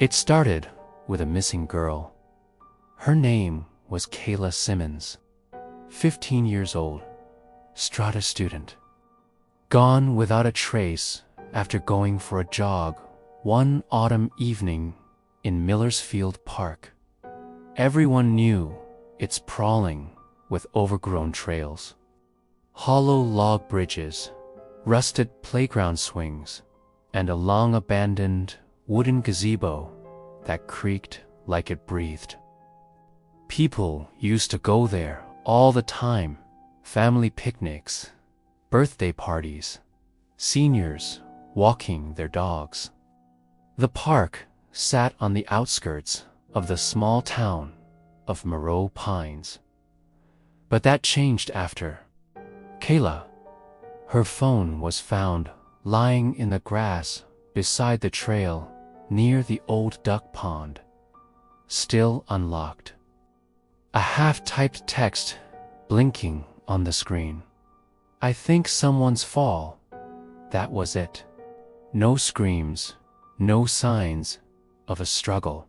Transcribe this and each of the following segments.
It started with a missing girl. Her name was Kayla Simmons, 15 years old, Strata student. Gone without a trace after going for a jog one autumn evening in Millersfield Park. Everyone knew it's sprawling with overgrown trails, hollow log bridges, rusted playground swings, and a long-abandoned wooden gazebo that creaked like it breathed. People used to go there all the time, family picnics, birthday parties, seniors walking their dogs. The park sat on the outskirts of the small town of Moreau Pines. But that changed after Kayla. Her phone was found lying in the grass beside the trail near the old duck pond, still unlocked. A half-typed text blinking on the screen. I think someone's fall. That was it. No screams, no signs of a struggle.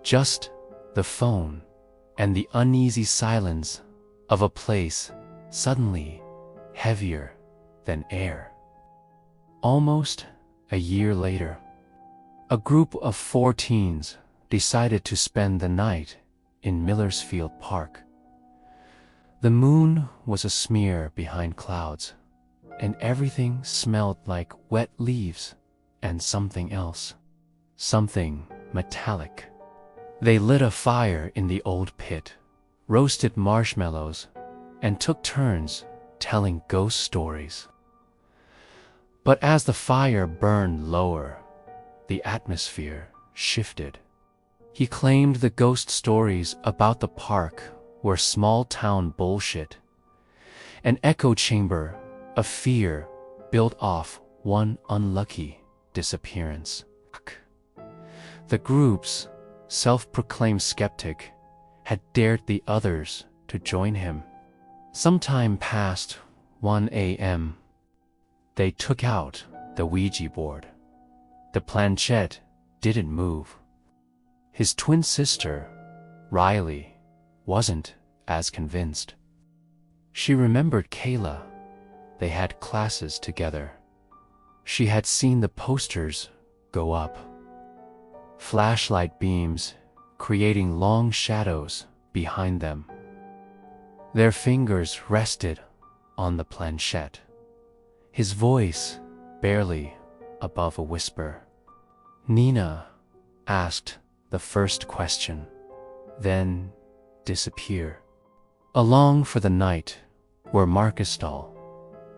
Just the phone and the uneasy silence of a place suddenly heavier than air. Almost a year later, a group of 4 teens decided to spend the night in Millersfield Park. The moon was a smear behind clouds, and everything smelled like wet leaves and something else, something metallic. They lit a fire in the old pit, roasted marshmallows, and took turns telling ghost stories. But as the fire burned lower, the atmosphere shifted. He claimed the ghost stories about the park were small-town bullshit, an echo chamber of fear built off one unlucky disappearance. The group's self-proclaimed skeptic had dared the others to join him. Sometime past 1 a.m., they took out the Ouija board. The planchette didn't move. His twin sister, Riley, wasn't as convinced. She remembered Kayla. They had classes together. She had seen the posters go up, flashlight beams creating long shadows behind them. Their fingers rested on the planchette, his voice barely above a whisper. Nina asked the first question, then disappear. Along for the night were Marcus Dahl,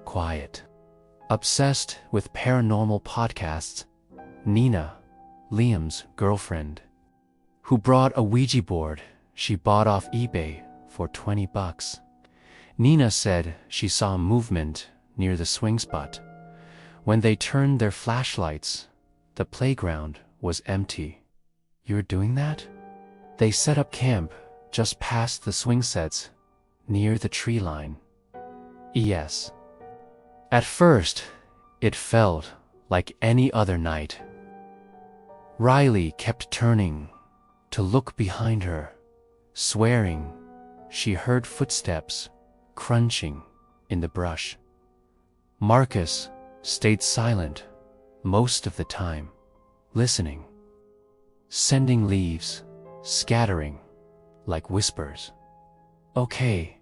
quiet, obsessed with paranormal podcasts, Nina, Liam's girlfriend, who brought a Ouija board she bought off eBay for $20. Nina said she saw movement near the swing spot. When they turned their flashlights, the playground was empty. You're doing that? They set up camp just past the swing sets, near the tree line. Yes. At first, it felt like any other night. Riley kept turning to look behind her, swearing she heard footsteps crunching in the brush. Marcus stayed silent most of the time, listening, sending leaves, scattering like whispers. Okay,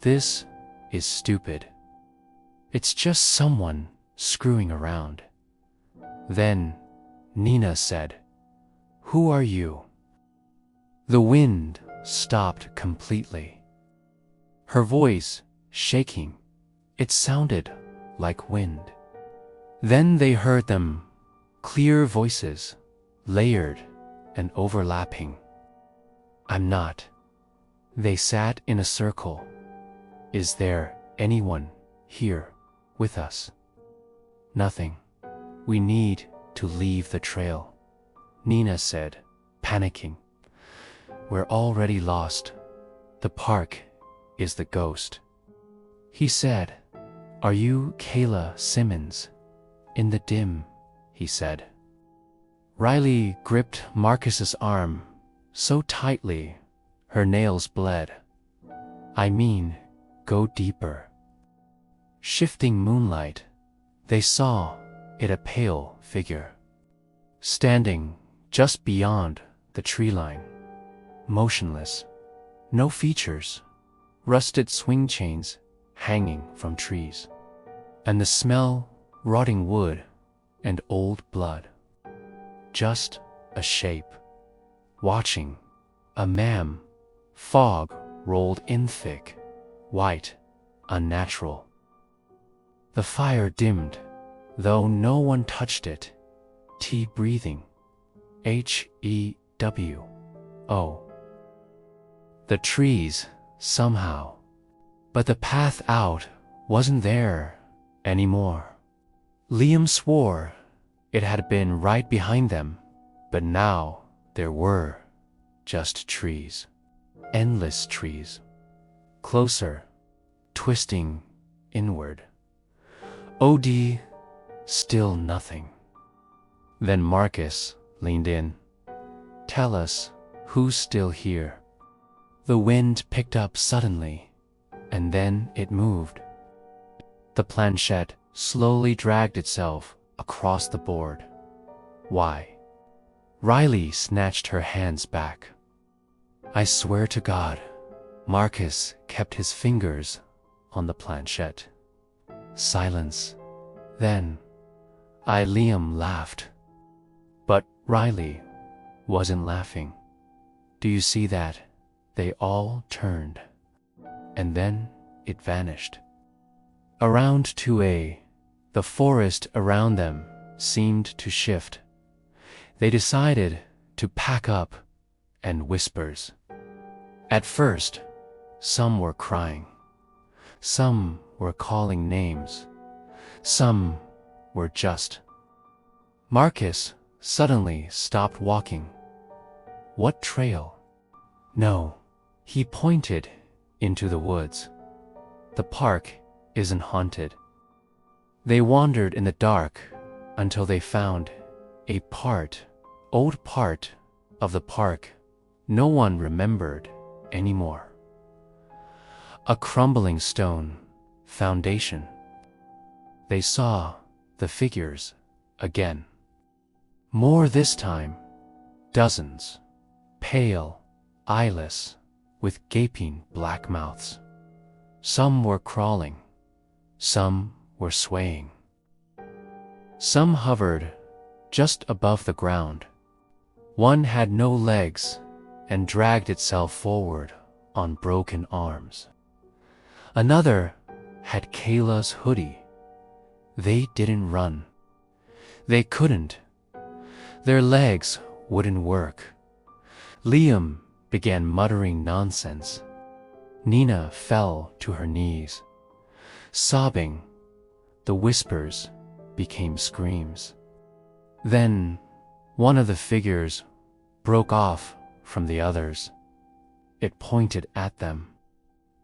this is stupid. It's just someone screwing around. Then Nina said, "Who are you?" The wind stopped completely. Her voice shaking. It sounded like wind. Then they heard them, clear voices, layered and overlapping. I'm not. They sat in a circle. Is there anyone here with us? Nothing. We need to leave the trail, Nina said, panicking. We're already lost. The park is the ghost. He said, Are you Kayla Simmons? In the dim, he said. Riley gripped Marcus's arm so tightly her nails bled. "I mean, go deeper." Shifting moonlight, they saw it, a pale figure, standing just beyond the tree line, motionless, no features, rusted swing chains hanging from trees, and the smell rotting wood and old blood. Just a shape, watching a man. Fog rolled in thick, white, unnatural. The fire dimmed, though no one touched it. T breathing. HEWO. The trees, somehow. But the path out wasn't there anymore. Liam swore it had been right behind them, but now there were just trees. Endless trees. Closer, twisting inward. OD, still nothing. Then Marcus leaned in. "Tell us who's still here." The wind picked up suddenly, and then it moved. The planchette slowly dragged itself across the board. "Why?" Riley snatched her hands back. "I swear to God." Marcus kept his fingers on the planchette. Silence. Then Liam laughed. But Riley wasn't laughing. "Do you see that?" They all turned. And then it vanished. Around 2A, the forest around them seemed to shift. They decided to pack up, and whispers. At first, some were crying. Some were calling names. Some were just. Marcus suddenly stopped walking. "What trail?" "No." He pointed into the woods. "The park isn't haunted." They wandered in the dark until they found a old part of the park no one remembered anymore. A crumbling stone foundation. They saw the figures again. More this time. Dozens. Pale, eyeless, with gaping black mouths. Some were crawling. Some were swaying. Some hovered just above the ground. One had no legs and dragged itself forward on broken arms. Another had Kayla's hoodie. They didn't run. They couldn't. Their legs wouldn't work. Liam began muttering nonsense. Nina fell to her knees. Sobbing, the whispers became screams. Then one of the figures broke off from the others. It pointed at them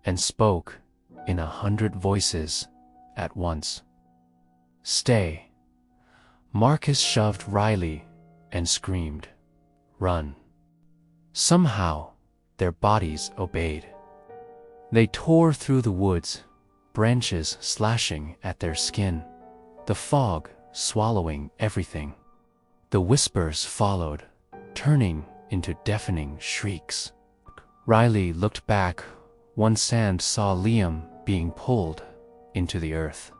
and spoke in 100 voices at once. "Stay." Marcus shoved Riley and screamed, "Run." Somehow, their bodies obeyed. They tore through the woods, branches slashing at their skin, the fog swallowing everything. The whispers followed, turning into deafening shrieks. Riley looked back. One sand saw Liam being pulled into the earth.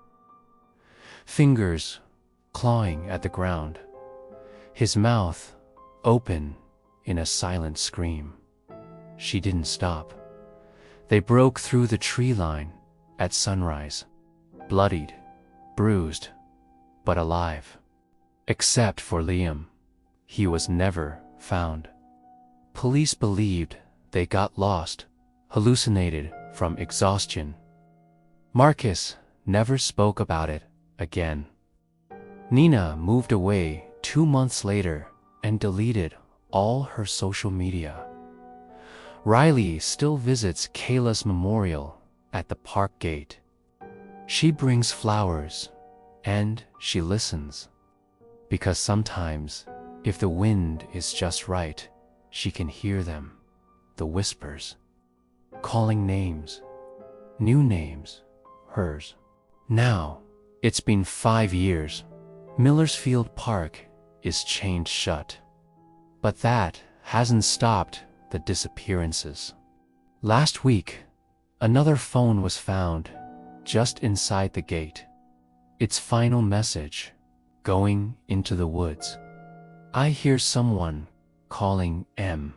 Fingers clawing at the ground. His mouth open in a silent scream. She didn't stop. They broke through the tree line at sunrise, bloodied, bruised, but alive. Except for Liam. He was never found. Police believed they got lost, hallucinated from exhaustion. Marcus never spoke about it again. Nina moved away 2 months later and deleted all her social media. Riley still visits Kayla's memorial at the park gate. She brings flowers, and she listens, because sometimes If the wind is just right, she can hear them, the whispers, calling names, new names, hers. Now, it's been 5 years. Millersfield Park is chained shut. But that hasn't stopped the disappearances. Last week, another phone was found just inside the gate. Its final message, going into the woods. I hear someone calling M.